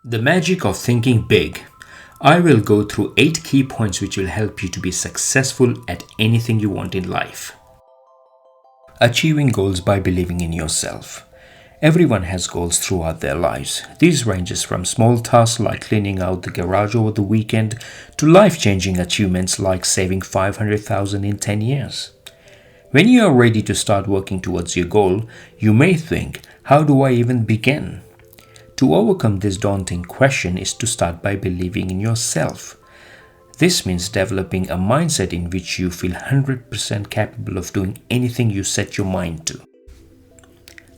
The magic of thinking big. I will go through 8 key points which will help you to be successful at anything you want in life. Achieving goals by believing in yourself. Everyone has goals throughout their lives. These ranges from small tasks like cleaning out the garage over the weekend to life-changing achievements like saving 500,000 in 10 years. When you are ready to start working towards your goal, you may think, how do I even begin? To overcome this daunting question is to start by believing in yourself. This means developing a mindset in which you feel 100% capable of doing anything you set your mind to.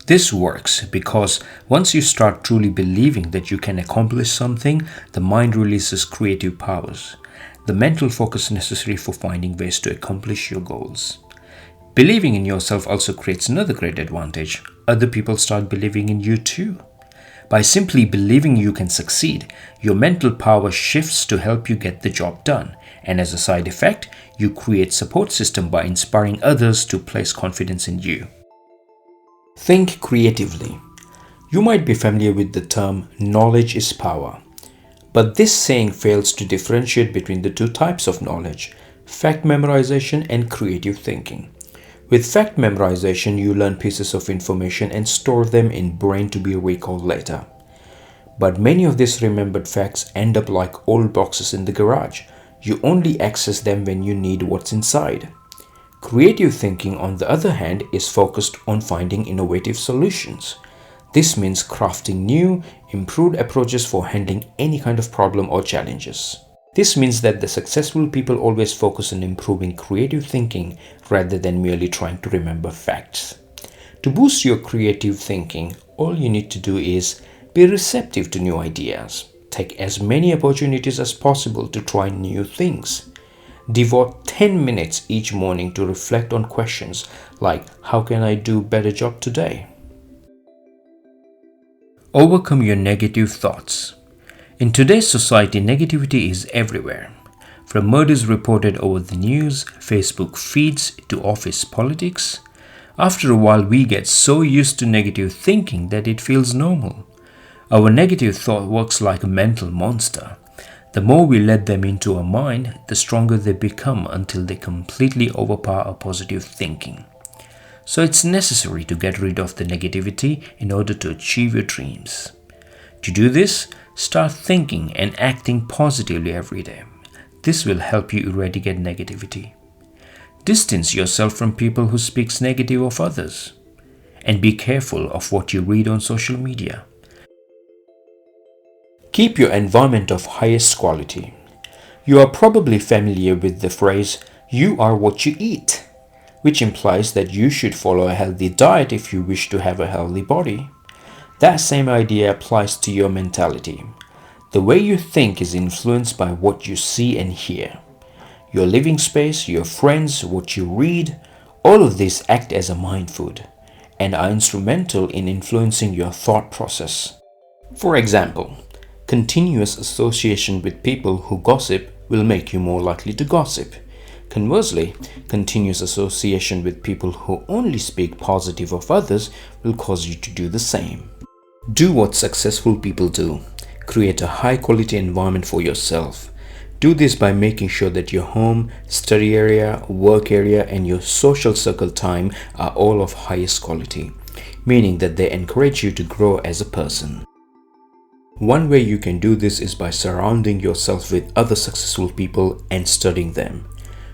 This works because once you start truly believing that you can accomplish something, the mind releases creative powers, the mental focus necessary for finding ways to accomplish your goals. Believing in yourself also creates another great advantage. Other people start believing in you too. By simply believing you can succeed, your mental power shifts to help you get the job done, and as a side effect, you create support system by inspiring others to place confidence in you. Think creatively. You might be familiar with the term knowledge is power, but this saying fails to differentiate between the two types of knowledge, fact memorization and creative thinking. With fact memorization, you learn pieces of information and store them in brain to be recalled later. But many of these remembered facts end up like old boxes in the garage. You only access them when you need what's inside. Creative thinking, on the other hand, is focused on finding innovative solutions. This means crafting new, improved approaches for handling any kind of problem or challenges. This means that the successful people always focus on improving creative thinking rather than merely trying to remember facts. To boost your creative thinking, all you need to do is be receptive to new ideas. Take as many opportunities as possible to try new things. Devote 10 minutes each morning to reflect on questions like, how can I do a better job today? Overcome your negative thoughts. In today's society, negativity is everywhere. From murders reported over the news, Facebook feeds, to office politics. After a while, we get so used to negative thinking that it feels normal. Our negative thought works like a mental monster. The more we let them into our mind, the stronger they become until they completely overpower our positive thinking. So it's necessary to get rid of the negativity in order to achieve your dreams. To do this, start thinking and acting positively every day. This will help you eradicate negativity. Distance yourself from people who speak negative of others. And be careful of what you read on social media. Keep your environment of highest quality. You are probably familiar with the phrase, you are what you eat, which implies that you should follow a healthy diet if you wish to have a healthy body. That same idea applies to your mentality. The way you think is influenced by what you see and hear. Your living space, your friends, what you read, all of these act as a mind food and are instrumental in influencing your thought process. For example, continuous association with people who gossip will make you more likely to gossip. Conversely, continuous association with people who only speak positive of others will cause you to do the same. Do what successful people do. Create a high-quality environment for yourself. Do this by making sure that your home, study area, work area, and your social circle time are all of highest quality, meaning that they encourage you to grow as a person. One way you can do this is by surrounding yourself with other successful people and studying them.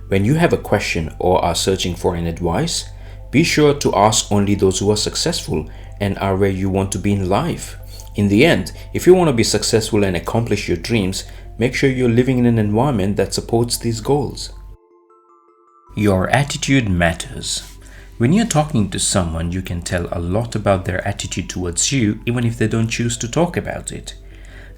When you have a question or are searching for an advice, be sure to ask only those who are successful and are where you want to be in life. In the end, if you want to be successful and accomplish your dreams, make sure you're living in an environment that supports these goals. Your attitude matters. When you're talking to someone, you can tell a lot about their attitude towards you, even if they don't choose to talk about it.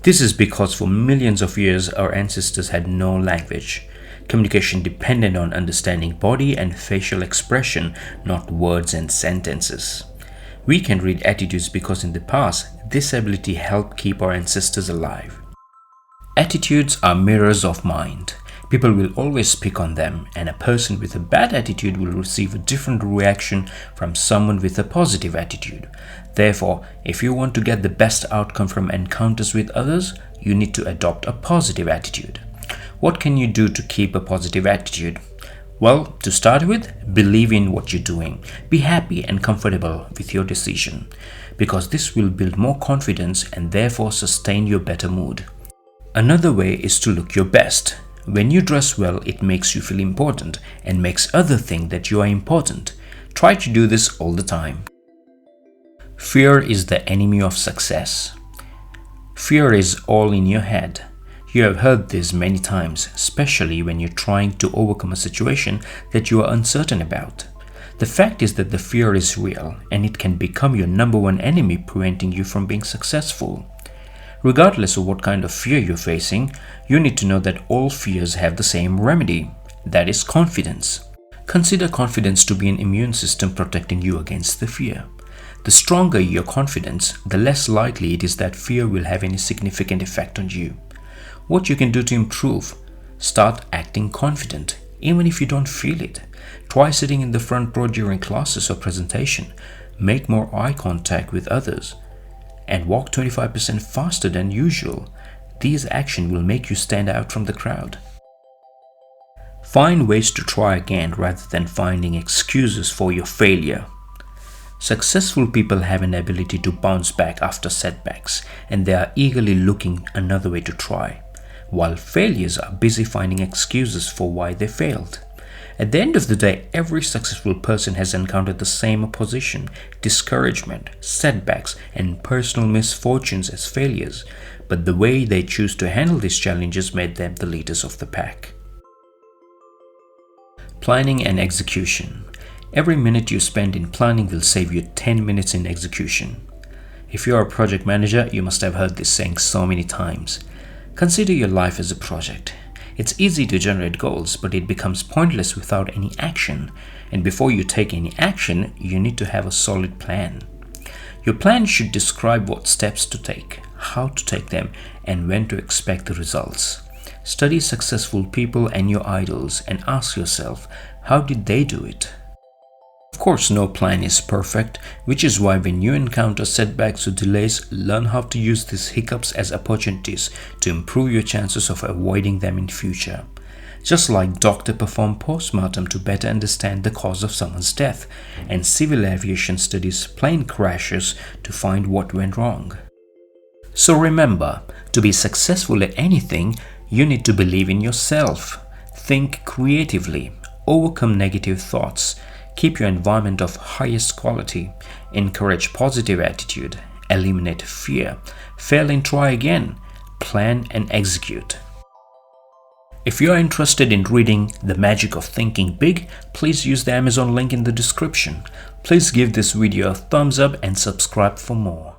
This is because for millions of years, our ancestors had no language. Communication depended on understanding body and facial expression, not words and sentences. We can read attitudes because in the past, this ability helped keep our ancestors alive. Attitudes are mirrors of mind. People will always pick on them, and a person with a bad attitude will receive a different reaction from someone with a positive attitude. Therefore, if you want to get the best outcome from encounters with others, you need to adopt a positive attitude. What can you do to keep a positive attitude? Well, to start with, believe in what you're doing. Be happy and comfortable with your decision, because this will build more confidence and therefore sustain your better mood. Another way is to look your best. When you dress well, it makes you feel important and makes others think that you are important. Try to do this all the time. Fear is the enemy of success. Fear is all in your head. You have heard this many times, especially when you're trying to overcome a situation that you are uncertain about. The fact is that the fear is real and it can become your number one enemy, preventing you from being successful. Regardless of what kind of fear you're facing, you need to know that all fears have the same remedy, that is confidence. Consider confidence to be an immune system protecting you against the fear. The stronger your confidence, the less likely it is that fear will have any significant effect on you. What you can do to improve? Start acting confident, even if you don't feel it. Try sitting in the front row during classes or presentation. Make more eye contact with others and walk 25% faster than usual. These actions will make you stand out from the crowd. Find ways to try again rather than finding excuses for your failure. Successful people have an ability to bounce back after setbacks, and they are eagerly looking another way to try, while failures are busy finding excuses for why they failed. At the end of the day, every successful person has encountered the same opposition, discouragement, setbacks, and personal misfortunes as failures, but the way they choose to handle these challenges made them the leaders of the pack. Planning and execution. Every minute you spend in planning will save you 10 minutes in execution. If you are a project manager, you must have heard this saying so many times. Consider your life as a project. It's easy to generate goals, but it becomes pointless without any action. And before you take any action, you need to have a solid plan. Your plan should describe what steps to take, how to take them, and when to expect the results. Study successful people and your idols and ask yourself, how did they do it? Of course, no plan is perfect, which is why when you encounter setbacks or delays, learn how to use these hiccups as opportunities to improve your chances of avoiding them in future. Just like doctors perform postmortem to better understand the cause of someone's death, and civil aviation studies plane crashes to find what went wrong. So remember, to be successful at anything, you need to believe in yourself. Think creatively, overcome negative thoughts, keep your environment of highest quality, encourage positive attitude, eliminate fear, fail and try again, plan and execute. If you are interested in reading The Magic of Thinking Big, please use the Amazon link in the description. Please give this video a thumbs up and subscribe for more.